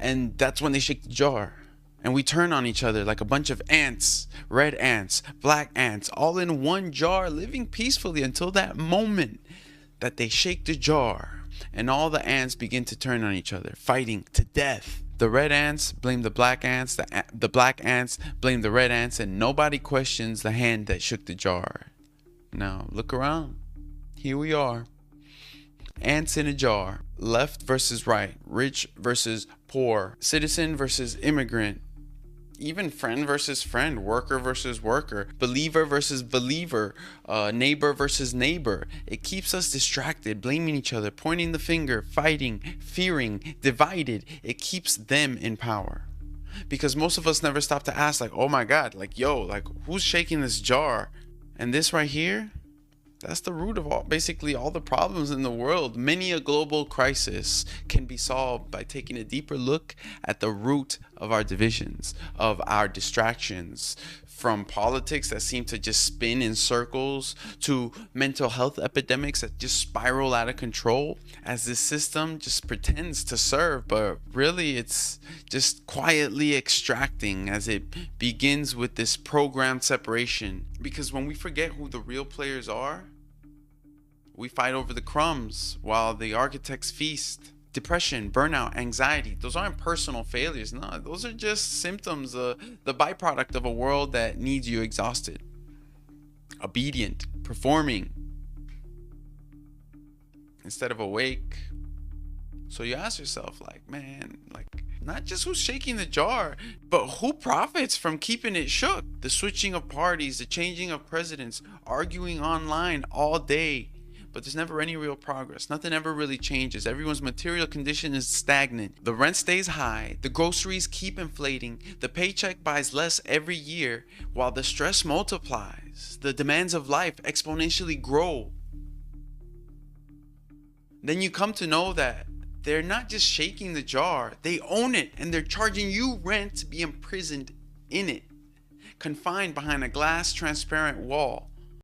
And that's when they shake the jar. And we turn on each other like a bunch of ants, red ants, black ants, all in one jar, living peacefully until that moment that they shake the jar and all the ants begin to turn on each other, fighting to death. The red ants blame the black ants, the black ants blame the red ants, and nobody questions the hand that shook the jar. Now, look around. Here we are. Ants in a jar. Left versus right. Rich versus poor. Citizen versus immigrant. Even friend versus friend, worker versus worker, believer versus believer, neighbor versus neighbor. It keeps us distracted, blaming each other, pointing the finger, fighting, fearing, divided. It keeps them in power. Because most of us never stop to ask, like, oh my God, like, yo, like, who's shaking this jar? And this right here, that's the root of basically all the problems in the world. Many a global crisis can be solved by taking a deeper look at the root of our divisions, of our distractions, from politics that seem to just spin in circles to mental health epidemics that just spiral out of control as this system just pretends to serve, but really it's just quietly extracting as it begins with this programmed separation. Because when we forget who the real players are, we fight over the crumbs while the architects feast. Depression, burnout, anxiety, those aren't personal failures. No, those are just symptoms, the byproduct of a world that needs you exhausted, obedient, performing, instead of awake. So you ask yourself, like, man, like, not just who's shaking the jar, but who profits from keeping it shook? The switching of parties, the changing of presidents, arguing online all day. But there's never any real progress. Nothing ever really changes. Everyone's material condition is stagnant. The rent stays high. The groceries keep inflating. The paycheck buys less every year, while the stress multiplies. The demands of life exponentially grow. Then you come to know that they're not just shaking the jar, they own it, and they're charging you rent to be imprisoned in it, confined behind a glass transparent wall.